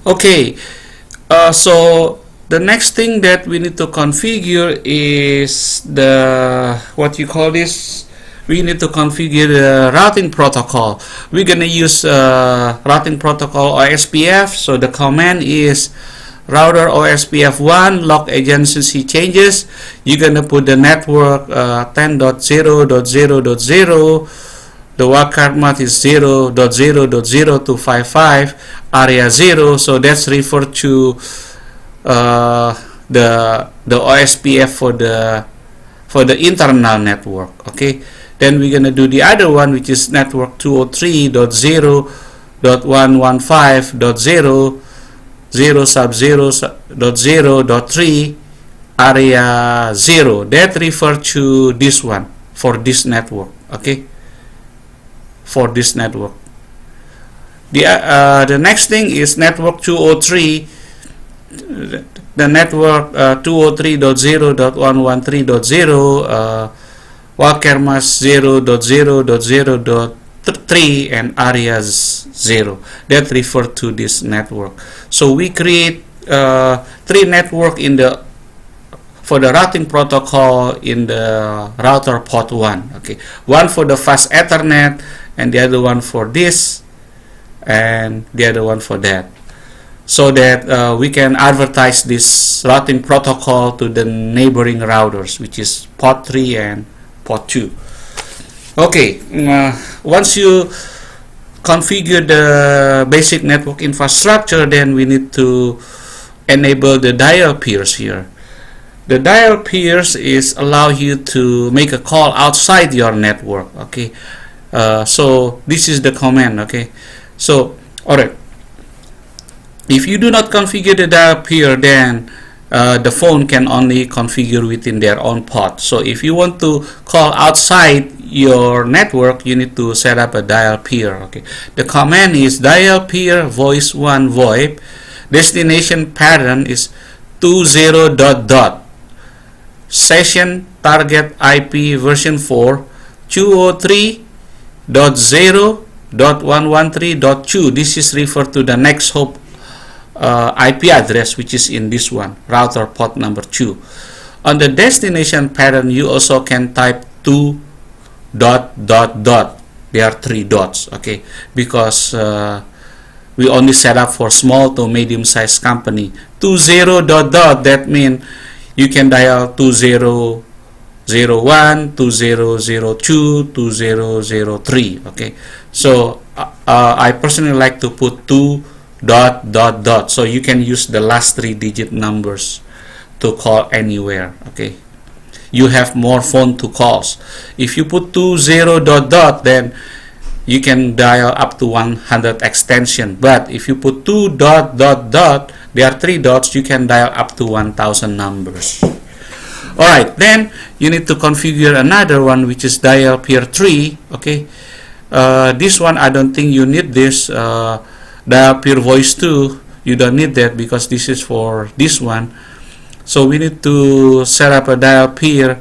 Okay, so the next thing that we need to configure is the what you call this. We need to configure the routing protocol. We're gonna use routing protocol OSPF. So the command is router OSPF1 log adjacency changes. You're gonna put the network 10.0.0.0. The wildcard math is 0.0.0255 area 0. So that's referred to the OSPF for the internal network. Okay. Then we're gonna do the other one, which is network 203.0.115.0 0.0.0.3 area 0. That refers to this one for this network. Okay, for this network. The next thing is network 203. The network 203.0.113.0 wildcard mask 0.0.0.0.3 and areas 0. That refer to this network. So we create 3 network for the routing protocol in the router port 1. Okay, one for the fast Ethernet, and the other one for this, and the other one for that, so that we can advertise this routing protocol to the neighboring routers, which is port 3 and port 2. Okay, once you configure the basic network infrastructure, then we need to enable the dial peers here. The dial peers is allow you to make a call outside your network. Okay, so this is the command. Okay, so alright, if you do not configure the dial peer, then the phone can only configure within their own port. So if you want to call outside your network, you need to set up a dial peer. Okay, the command is dial peer voice 1 VoIP. Destination pattern is 20 ... Session target IP version 4 203.0.113.2. This is referred to the next hop IP address, which is in this one, router port number 2. On the destination pattern, you also can type 2 ... There are 3 dots. Okay, because we only set up for small to medium sized company. 20 ... That means you can dial 2001, 2002, 2003. Okay, so I personally like to put 2 ... So you can use the last 3 digit numbers to call anywhere. Okay, you have more phone to calls. If you put 20 ... then you can dial up to 100 extension. But if you put 2 ... there are 3 dots, you can dial up to 1000 numbers. Alright, then you need to configure another one, which is dial peer 3. Okay, this one I don't think you need this. Dial peer voice 2, you don't need that because this is for this one. So we need to set up a dial peer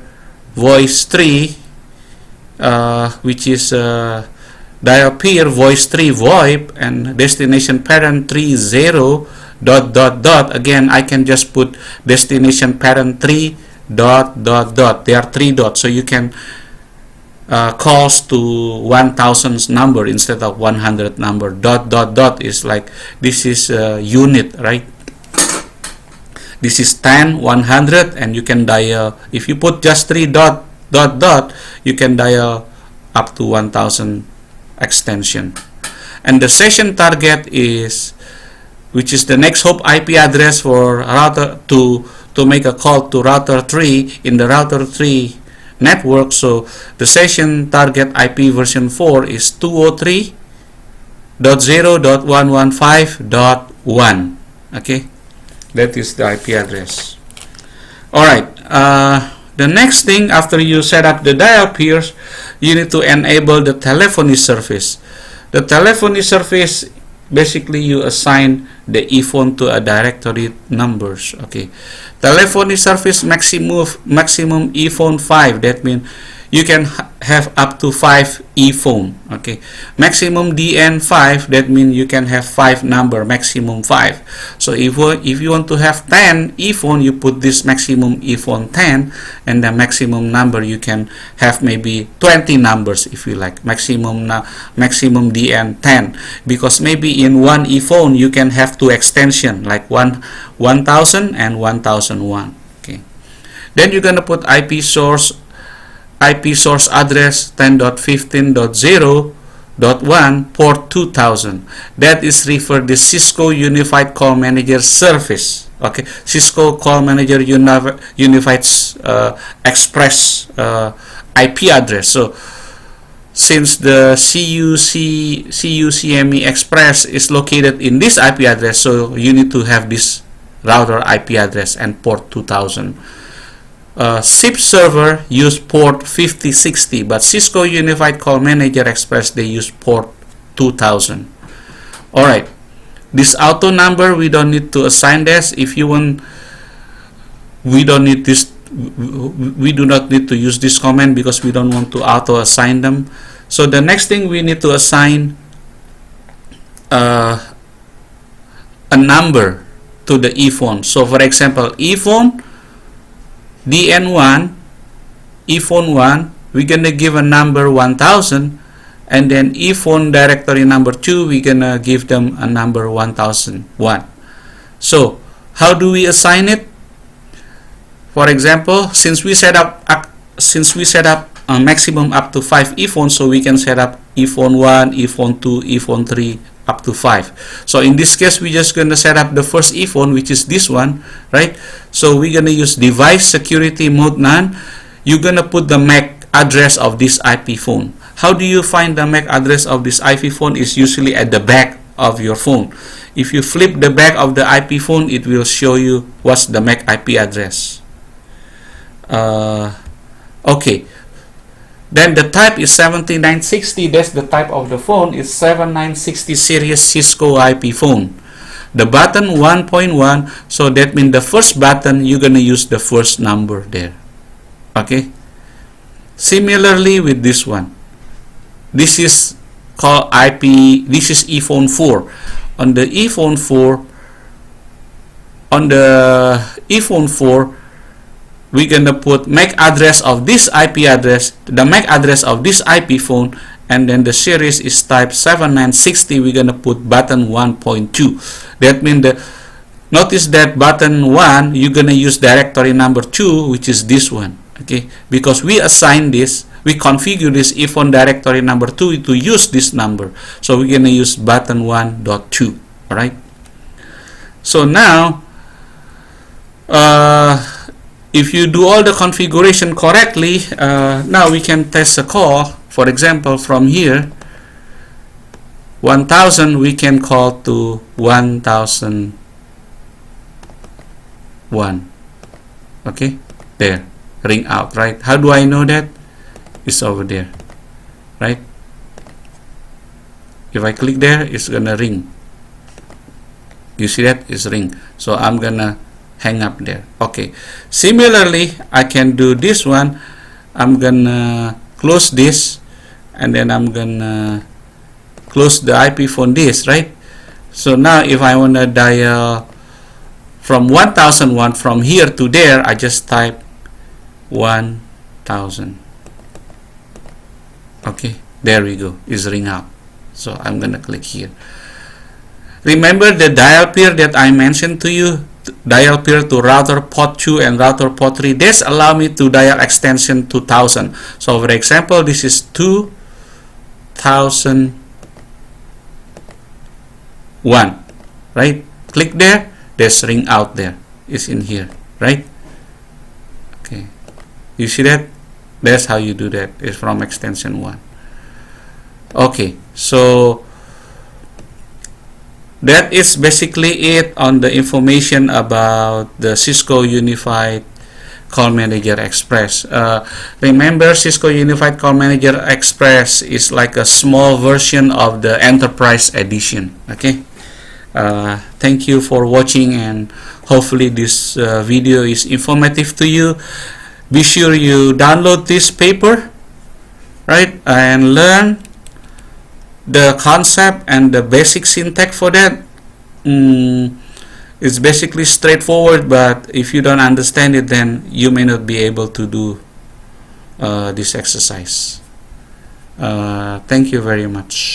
voice 3, which is dial peer voice 3 VoIP and destination pattern 30 ... Again, I can just put destination pattern 3 ... There are 3 dots, so you can calls to 1000 number instead of 100 number. ... is like, this is unit, right? This is 10, 100, and you can dial, if you put just 3 ... you can dial up to 1000 extension. And the session target is, which is the next hop IP address for router to make a call to router 3 in the router 3 network. So the session target IP version 4 is 203.0.115.1. Okay, that is the IP address. Alright, the next thing after you set up the dial peers, you need to enable the telephony service. The telephony service, basically you assign the ePhone to a directory numbers. Okay, telephony service maximum ePhone 5. That means you can have up to 5 e-phone. Okay, maximum DN 5, that means you can have 5 number, maximum 5. So if you want to have 10 e-phone, you put this maximum e-phone 10, and the maximum number you can have maybe 20 numbers if you like, maximum DN 10, because maybe in one e-phone you can have 2 extension like 1000 and 1001. Okay, then you're gonna put IP source address 10.15.0.1 port 2000. That is referred to Cisco Unified Call Manager Service. Okay, Cisco Call Manager Unified Express IP address. So since the CUCMExprees is located in this IP address, so you need to have this router IP address and port 2000. SIP server use port 5060, but Cisco Unified Call Manager Express, they use port 2000. Alright, this auto number, we don't need to assign this. If you want, we don't need this, we do not need to use this command because we don't want to auto assign them. So the next thing, we need to assign a number to the ePhone. So for example, ePhone DN1, ePhone 1, we're gonna give a number 1000, and then ePhone directory number 2, we're gonna give them a number 1001. So how do we assign it? For example, since we set up a maximum up to 5 ePhones, so we can set up ePhone 1, ePhone 2, ePhone 3 up to 5. So in this case, we're just gonna set up the first ePhone, which is this one, right? So we're gonna use device security mode none. You're gonna put the MAC address of this IP phone. How do you find the MAC address of this IP phone? Is usually at the back of your phone. If you flip the back of the IP phone, it will show you what's the MAC IP address. Okay. Then the type is 7960. That's the type of the phone. Is 7960 series Cisco IP phone. The button 1.1. So that means the first button, you're gonna use the first number there. Okay. Similarly with this one. This is called IP. This is ePhone 4. On the ePhone 4. We're gonna put MAC address of this IP address, the MAC address of this IP phone, and then the series is type 7960. We're gonna put button 1.2. That means notice that button 1, you're gonna use directory number 2, which is this one. Okay, because we assign this, we configure this ePhone directory number 2 to use this number. So we're gonna use button 1.2. All right. So now, if you do all the configuration correctly, now we can test a call. For example, from here, 1000, we can call to 1001. Okay, there, ring out, right? How do I know that? It's over there, right? If I click there, it's gonna ring. You see that? It's ring. So I'm gonna hang up there. Okay, similarly I can do this one. I'm gonna close this, and then I'm gonna close the IP phone this, right? So now if I want to dial from 1001 from here to there, I just type 1000. Okay, there we go, is ring out. So I'm gonna click here. Remember the dial pair that I mentioned to you, dial pair to router port 2 and router port 3. This allow me to dial extension 2000. So for example, this is 2001, right? Click there, there's ring out there, is in here, right? Okay, you see that? That's how you do that, is from extension 1. Okay, so that is basically it on the information about the Cisco Unified Call Manager Express. Remember, Cisco Unified Call Manager Express is like a small version of the Enterprise Edition. Okay, thank you for watching, and hopefully this video is informative to you. Be sure you download this paper right, and learn the concept and the basic syntax for that. It's basically straightforward, but if you don't understand it, then you may not be able to do this exercise. Thank you very much.